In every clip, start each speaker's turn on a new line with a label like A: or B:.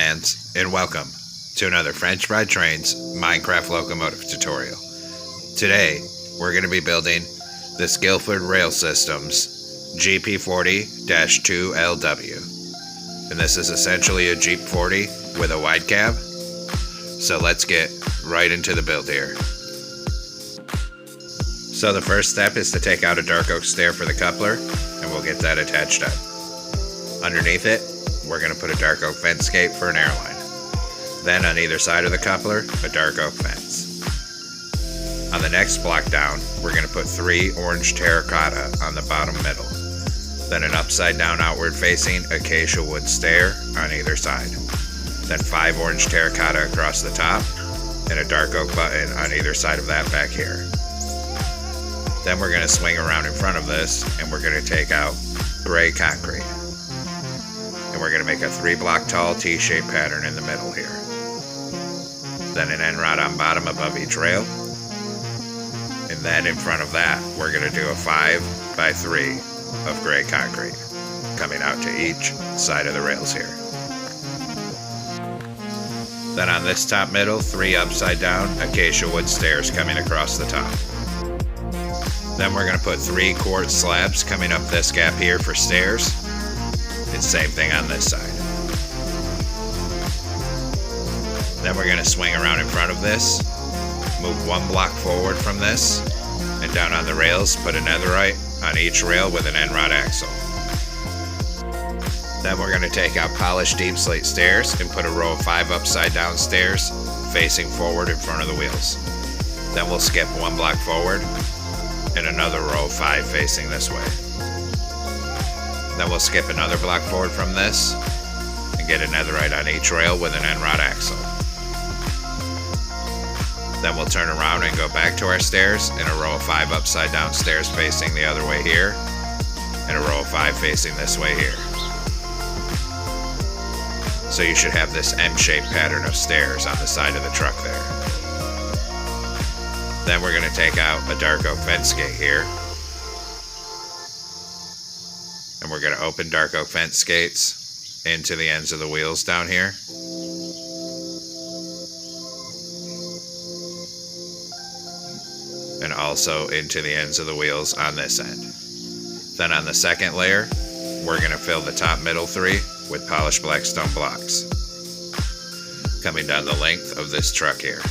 A: fans, and welcome to another French Fried Trains Minecraft locomotive tutorial. Today, we're going to be building this Guilford Rail Systems GP40-2lW. And this is essentially a Jeep 40 with a wide cab. So let's get right into the build here. So the first step is to take out a dark oak stair for the coupler, and we'll get that attached up. Underneath it, we're going to put a dark oak fence gate for an airline. Then on either side of the coupler, a dark oak fence. On the next block down, we're going to put 3 orange terracotta on the bottom middle. Then an upside down outward facing acacia wood stair on either side. Then 5 orange terracotta across the top, and a dark oak button on either side of that back here. Then we're going to swing around in front of this, and we're going to take out gray concrete. And we're going to make a 3-block tall T-shaped pattern in the middle here. Then an end rod on bottom above each rail. And then in front of that, we're going to do a 5x3 of gray concrete coming out to each side of the rails here. Then on this top middle, 3 upside down acacia wood stairs coming across the top. Then we're going to put 3 quartz slabs coming up this gap here for stairs. And same thing on this side. Then we're going to swing around in front of this, move 1 block forward from this, and down on the rails put a netherite on each rail with an end rod axle. Then we're going to take out polished deep slate stairs and put a row of 5 upside down stairs facing forward in front of the wheels. Then we'll skip 1 block forward and another row of 5 facing this way. Then we'll skip another block forward from this and get a netherite on each rail with an end rod axle. Then we'll turn around and go back to our stairs in a row of 5 upside down stairs facing the other way here, and a row of 5 facing this way here. So you should have this M-shaped pattern of stairs on the side of the truck there. Then we're going to take out a dark oak fence gate here. And we're going to open dark oak fence gates into the ends of the wheels down here. And also into the ends of the wheels on this end. Then on the second layer, we're going to fill the top middle 3 with polished black stone blocks, coming down the length of this truck here.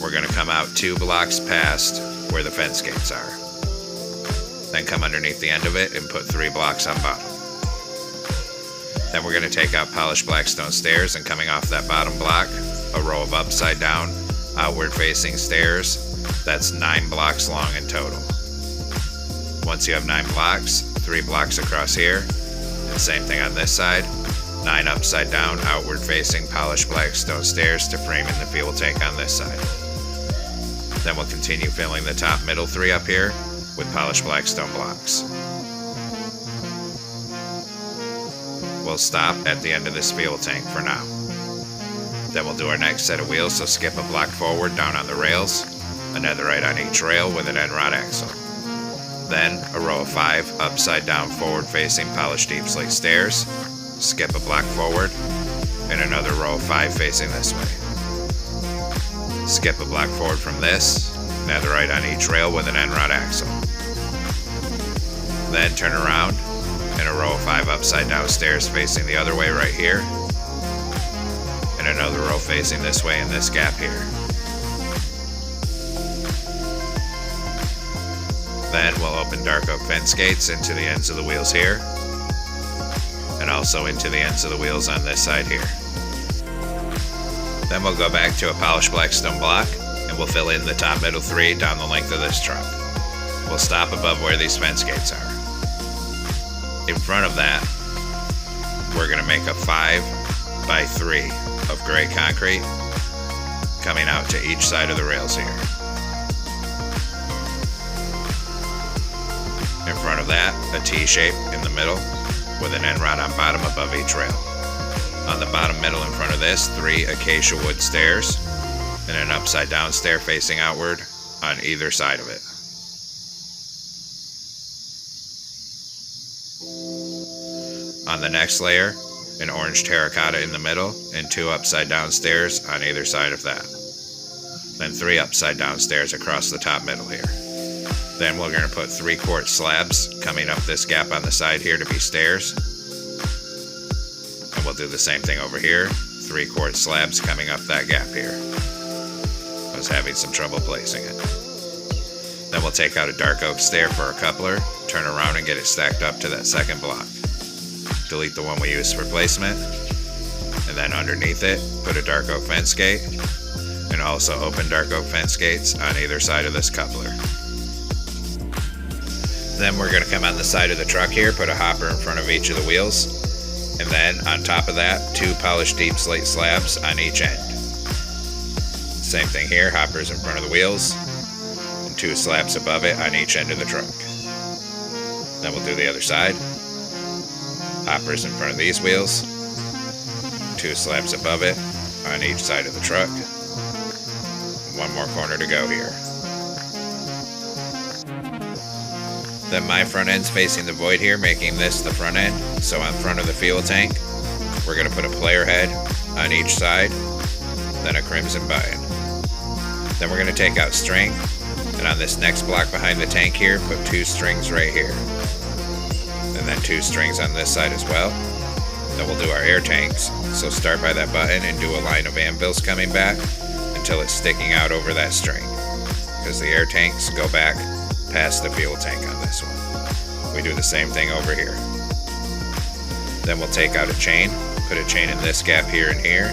A: We're going to come out 2 blocks past where the fence gates are. Then come underneath the end of it and put 3 blocks on bottom. Then we're going to take out polished black stone stairs, and coming off that bottom block, a row of upside down outward facing stairs. That's 9 blocks long in total. Once you have 9 blocks, 3 blocks across here, and same thing on this side, 9 upside down outward facing polished black stone stairs to frame in the fuel tank on this side. Then we'll continue filling the top middle 3 up here with polished black stone blocks. We'll stop at the end of this fuel tank for now. Then we'll do our next set of wheels, so skip a block forward down on the rails, a netherite on each rail with an end rod axle. Then a row of 5 upside down forward facing polished deep slate stairs, skip a block forward, and another row of 5 facing this way. Skip a block forward from this, netherite on each rail with an end rod axle. Then turn around, and a row of 5 upside down stairs facing the other way right here, and another row facing this way in this gap here. Then we'll open dark oak fence gates into the ends of the wheels here, and also into the ends of the wheels on this side here. Then we'll go back to a polished black stone block, and we'll fill in the top middle 3 down the length of this truck. We'll stop above where these fence gates are. In front of that, we're going to make a 5x3 of gray concrete coming out to each side of the rails here. In front of that, a T-shape in the middle with an end rod on bottom above each rail. On the bottom middle in front of this, 3 acacia wood stairs and an upside down stair facing outward on either side of it. On the next layer, an orange terracotta in the middle, and 2 upside down stairs on either side of that. Then 3 upside down stairs across the top middle here. Then we're going to put 3-quart slabs coming up this gap on the side here to be stairs. And we'll do the same thing over here. 3-quart slabs coming up that gap here. I was having some trouble placing it. Then we'll take out a dark oak stair for a coupler, turn around and get it stacked up to that second block. Delete the one we used for placement, and then underneath it, put a dark oak fence gate, and also open dark oak fence gates on either side of this coupler. Then we're going to come on the side of the truck here, put a hopper in front of each of the wheels, and then on top of that, 2 polished deep slate slabs on each end. Same thing here, hoppers in front of the wheels, and 2 slabs above it on each end of the truck. Then we'll do the other side. Hoppers in front of these wheels, 2 slabs above it on each side of the truck. 1 more corner to go here. Then my front end's facing the void here, making this the front end. So on front of the fuel tank, we're going to put a player head on each side, then a crimson bind. Then we're going to take out string, and on this next block behind the tank here, put 2 strings right here. And then 2 strings on this side as well. Then we'll do our air tanks. So start by that button and do a line of anvils coming back until it's sticking out over that string, because the air tanks go back past the fuel tank on this one. We do the same thing over here. Then we'll take out a chain, put a chain in this gap here and here,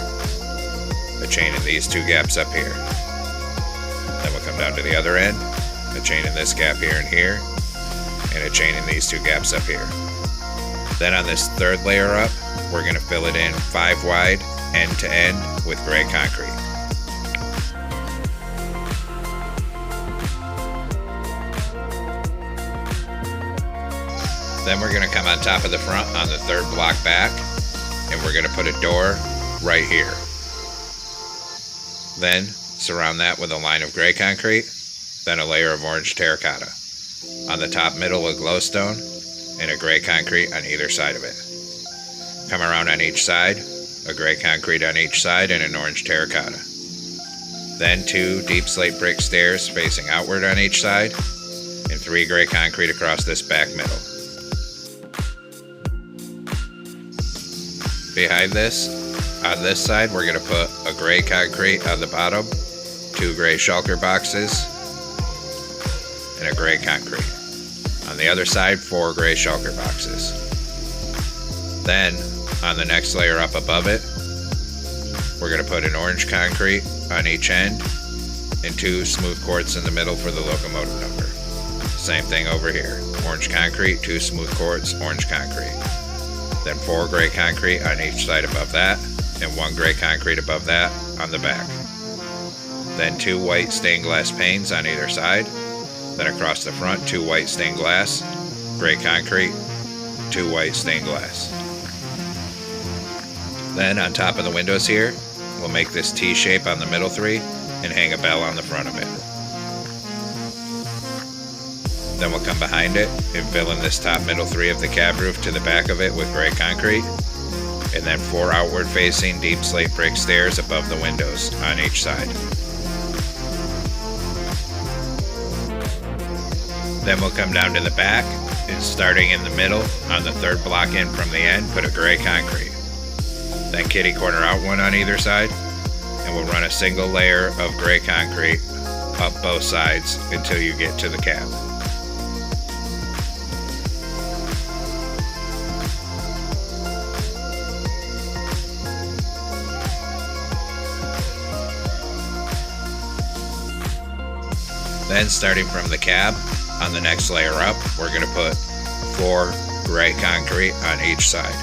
A: a chain in these 2 gaps up here. Then we'll come down to the other end, a chain in this gap here and here, and a chain in these 2 gaps up here. Then on this 3rd layer up, we're going to fill it in 5 wide, end to end, with gray concrete. Then we're going to come on top of the front on the 3rd block back, and we're going to put a door right here. Then surround that with a line of gray concrete, then a layer of orange terracotta. On the top middle, a glowstone, and a gray concrete on either side of it. Come around on each side, a gray concrete on each side, and an orange terracotta. Then 2 deep slate brick stairs facing outward on each side, and 3 gray concrete across this back middle. Behind this, on this side, we're going to put a gray concrete on the bottom, 2 gray shulker boxes, and a gray concrete. On the other side, 4 gray shulker boxes. Then, on the next layer up above it, we're going to put an orange concrete on each end, and 2 smooth quartz in the middle for the locomotive number. Same thing over here. Orange concrete, 2 smooth quartz, orange concrete. Then 4 gray concrete on each side above that, and 1 gray concrete above that on the back. Then 2 white stained glass panes on either side. Then across the front, 2 white stained glass, gray concrete, 2 white stained glass. Then on top of the windows here, we'll make this T shape on the middle 3 and hang a bell on the front of it. Then we'll come behind it and fill in this top middle 3 of the cab roof to the back of it with gray concrete, and then 4 outward facing deep slate brick stairs above the windows on each side. Then we'll come down to the back, and starting in the middle on the 3rd block in from the end, put a gray concrete. Then kitty corner out 1 on either side, and we'll run a single layer of gray concrete up both sides until you get to the cab. Then starting from the cab, on the next layer up, we're going to put 4 gray concrete on each side.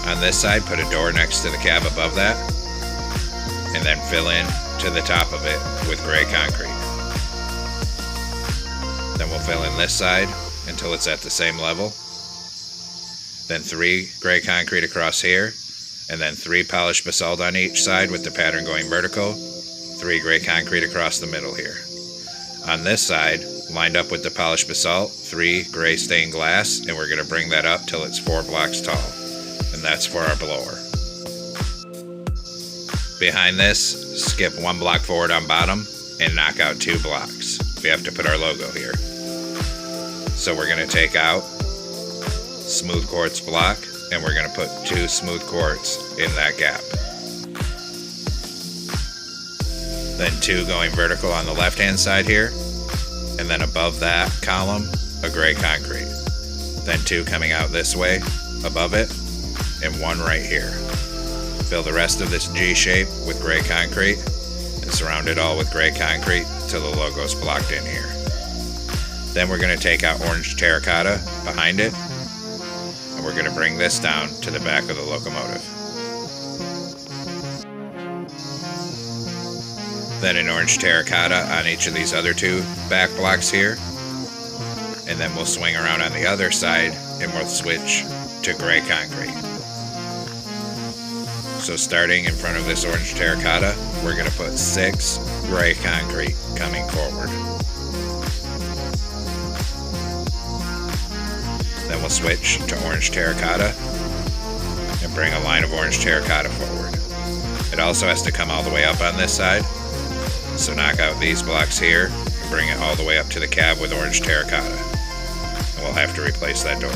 A: On this side, put a door next to the cab above that, and then fill in to the top of it with gray concrete. Then we'll fill in this side until it's at the same level. Then 3 gray concrete across here, and then 3 polished basalt on each side with the pattern going vertical, 3 gray concrete across the middle here. On this side, lined up with the polished basalt, 3 gray stained glass, and we're going to bring that up till it's 4 blocks tall. And that's for our blower. Behind this, skip 1 block forward on bottom and knock out 2 blocks. We have to put our logo here. So we're going to take out smooth quartz block, and we're going to put 2 smooth quartz in that gap. Then 2 going vertical on the left hand side here, and then above that column, a gray concrete. Then 2 coming out this way, above it, and 1 right here. Fill the rest of this G shape with gray concrete, and surround it all with gray concrete till the logo's blocked in here. Then we're going to take out orange terracotta behind it, and we're going to bring this down to the back of the locomotive. Then an orange terracotta on each of these other 2 back blocks here, and then we'll swing around on the other side and we'll switch to gray concrete. So starting in front of this orange terracotta, we're going to put 6 gray concrete coming forward. Then we'll switch to orange terracotta and bring a line of orange terracotta forward. It also has to come all the way up on this side, so knock out these blocks here and bring it all the way up to the cab with orange terracotta. And we'll have to replace that door.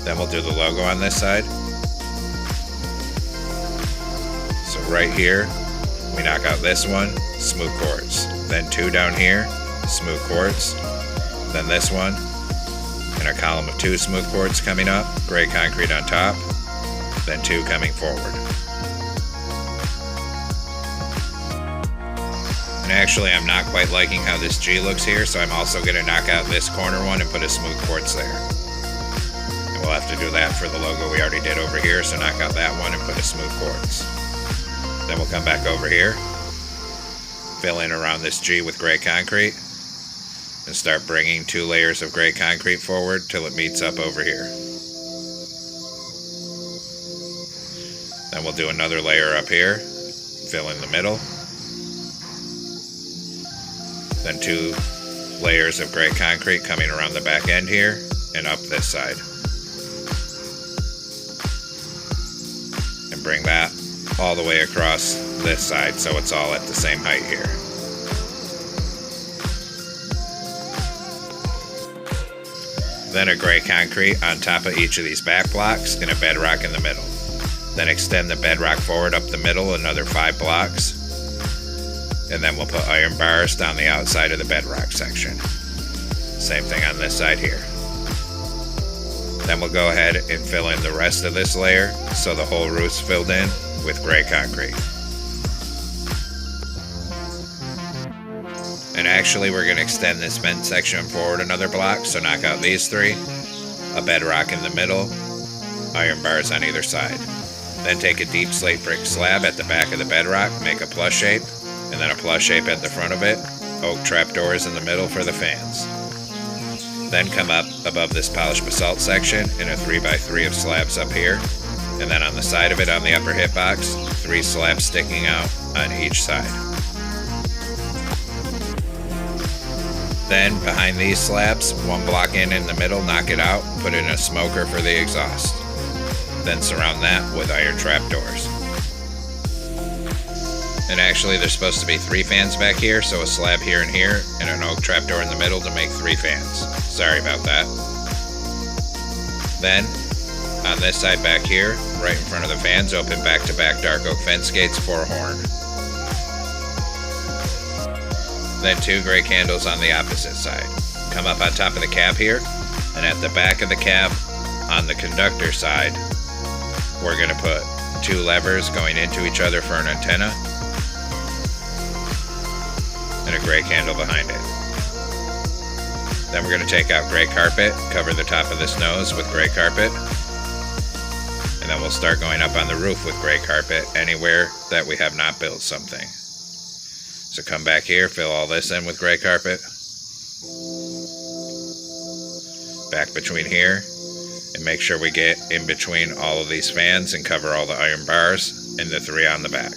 A: Then we'll do the logo on this side. So right here, we knock out this one, smooth quartz. Then 2 down here, smooth quartz. Then this one, and a column of 2 smooth quartz coming up, gray concrete on top. Then 2 coming forward. And actually, I'm not quite liking how this G looks here, so I'm also going to knock out this corner one and put a smooth quartz there. We'll have to do that for the logo we already did over here, so knock out that one and put a smooth quartz. Then we'll come back over here, fill in around this G with gray concrete, and start bringing 2 layers of gray concrete forward till it meets up over here. Then we'll do another layer up here, fill in the middle. Then 2 layers of gray concrete coming around the back end here and up this side. And bring that all the way across this side so it's all at the same height here. Then a gray concrete on top of each of these back blocks and a bedrock in the middle. Then extend the bedrock forward up the middle another 5 blocks. And then we'll put iron bars down the outside of the bedrock section. Same thing on this side here. Then we'll go ahead and fill in the rest of this layer so the whole roof's filled in with gray concrete. And actually we're going to extend this vent section forward another block, so knock out these 3, a bedrock in the middle, iron bars on either side. Then take a deep slate brick slab at the back of the bedrock, make a plus shape, and then a plus shape at the front of it, oak trapdoors in the middle for the fans. Then come up above this polished basalt section in a 3x3 of slabs up here, and then on the side of it on the upper hitbox, 3 slabs sticking out on each side. Then behind these slabs, 1 block in the middle, knock it out, put in a smoker for the exhaust. Then surround that with iron trapdoors. And actually there's supposed to be 3 fans back here, so a slab here and here, and an oak trapdoor in the middle to make 3 fans. Sorry about that. Then, on this side back here, right in front of the fans, open back-to-back dark oak fence gates for a horn. Then 2 gray candles on the opposite side. Come up on top of the cab here, and at the back of the cab, on the conductor side, we're going to put 2 levers going into each other for an antenna, and a gray candle behind it. Then we're going to take out gray carpet, cover the top of this nose with gray carpet, and then we'll start going up on the roof with gray carpet anywhere that we have not built something. So come back here, fill all this in with gray carpet, back between here, and make sure we get in between all of these fans and cover all the iron bars and the 3 on the back.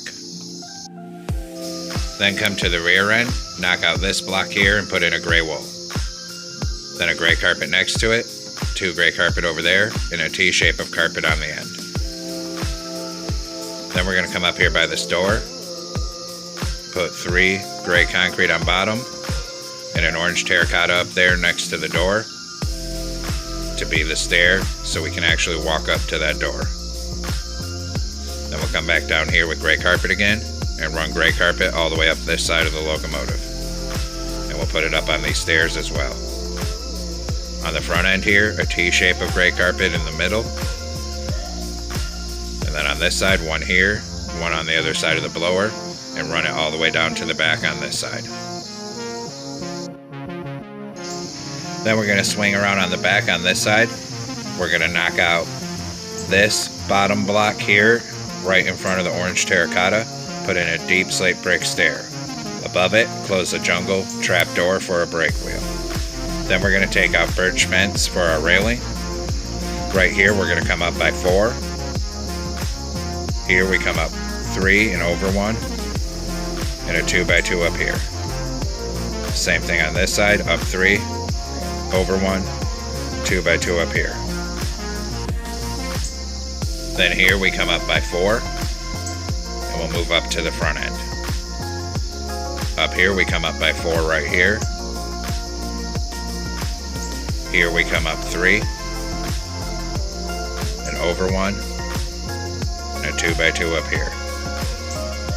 A: Then come to the rear end, knock out this block here and put in a gray wool. Then a gray carpet next to it, 2 gray carpet over there, and a T shape of carpet on the end. Then we're going to come up here by this door, put 3 gray concrete on bottom, and an orange terracotta up there next to the door to be the stair so we can actually walk up to that door. Then we'll come back down here with gray carpet again and run gray carpet all the way up this side of the locomotive. And we'll put it up on these stairs as well. On the front end here, a T shape of gray carpet in the middle. And then on this side, one here, one on the other side of the blower, and run it all the way down to the back on this side. Then we're going to swing around on the back on this side. We're going to knock out this bottom block here, right in front of the orange terracotta, put in a deep slate brick stair. Above it, close the jungle trapdoor for a brake wheel. Then we're going to take out birch fence for our railing. Right here, we're going to come up by 4. Here we come up 3 and over 1, and a 2x2 up here. Same thing on this side, up 3, over 1, 2x2 up here. Then here we come up by 4, and we'll move up to the front end. Up here we come up by 4 right here. Here we come up 3, and over 1, and a 2x2 up here.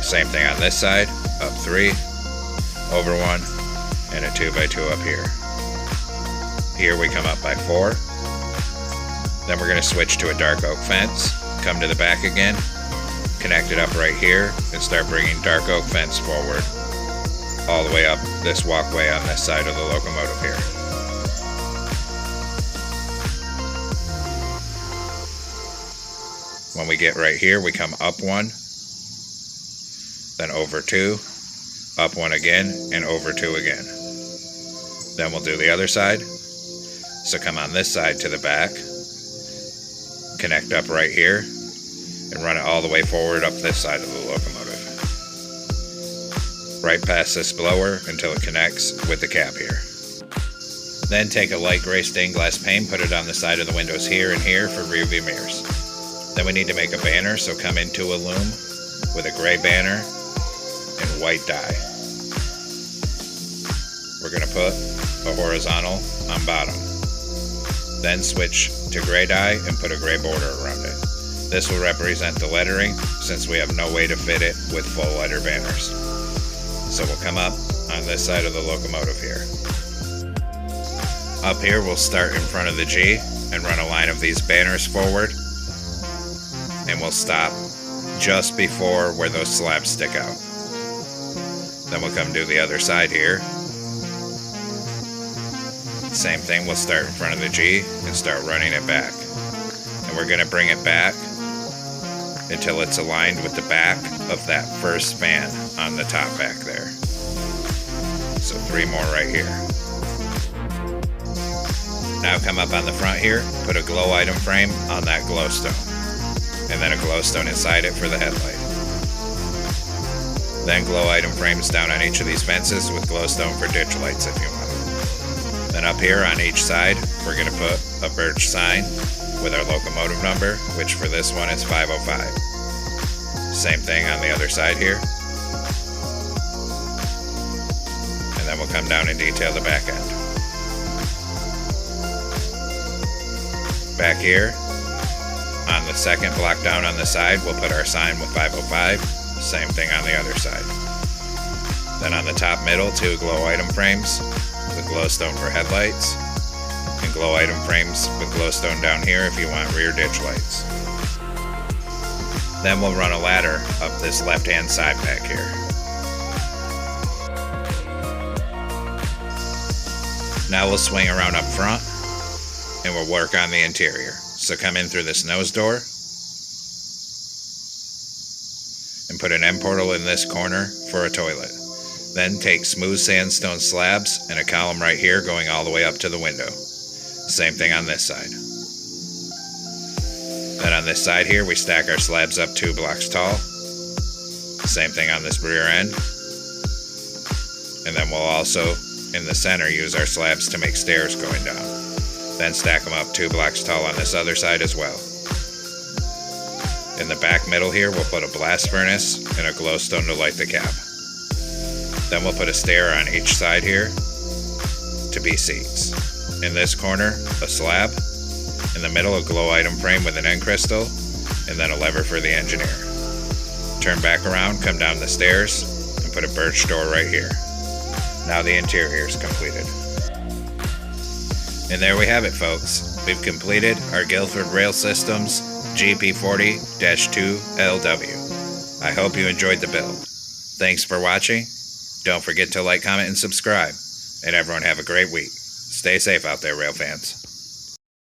A: Same thing on this side, up 3, over 1, and a 2x2 up here. Here we come up by 4. Then we're going to switch to a dark oak fence, come to the back again, connect it up right here, and start bringing dark oak fence forward all the way up this walkway on this side of the locomotive here. When we get right here, we come up 1, then over 2, up 1 again, and over 2 again. Then we'll do the other side. So come on this side to the back, connect up right here, and run it all the way forward up this side of the locomotive. Right past this blower until it connects with the cab here. Then take a light gray stained glass pane, put it on the side of the windows here and here for rear view mirrors. Then we need to make a banner, so come into a loom with a gray banner and white dye. We're going to put a horizontal on bottom. Then switch to gray dye and put a gray border around it. This will represent the lettering since we have no way to fit it with full letter banners. So we'll come up on this side of the locomotive here. Up here we'll start in front of the G and run a line of these banners forward, and we'll stop just before where those slabs stick out. Then we'll come do the other side here. Same thing, we'll start in front of the G and start running it back. And we're going to bring it back until it's aligned with the back of that first span on the top back there. So 3 more right here. Now come up on the front here, put a glow item frame on that glowstone, and then a glowstone inside it for the headlight. Then glow item frames down on each of these fences with glowstone for ditch lights if you want. Then up here on each side, we're going to put a birch sign with our locomotive number, which for this one is 505. Same thing on the other side here. And then we'll come down and detail the back end. Back here, on the second block down on the side, we'll put our sign with 505. Same thing on the other side. Then on the top middle, 2 glow item frames with glowstone for headlights, and glow item frames with glowstone down here if you want rear ditch lights. Then we'll run a ladder up this left-hand side back here. Now we'll swing around up front and we'll work on the interior. So come in through this nose door and put an end portal in this corner for a toilet. Then take smooth sandstone slabs and a column right here going all the way up to the window. Same thing on this side. Then on this side here, we stack our slabs up 2 blocks tall. Same thing on this rear end. And then we'll also, in the center, use our slabs to make stairs going down. Then stack them up 2 blocks tall on this other side as well. In the back middle here, we'll put a blast furnace and a glowstone to light the cab. Then we'll put a stair on each side here to be seats. In this corner, a slab. In the middle, a glow item frame with an end crystal, and then a lever for the engineer. Turn back around, come down the stairs, and put a birch door right here. Now the interior is completed. And there we have it, folks. We've completed our Guilford Rail Systems GP40-2lW. I hope you enjoyed the build. Thanks for watching. Don't forget to like, comment, and subscribe. And everyone have a great week. Stay safe out there, rail fans.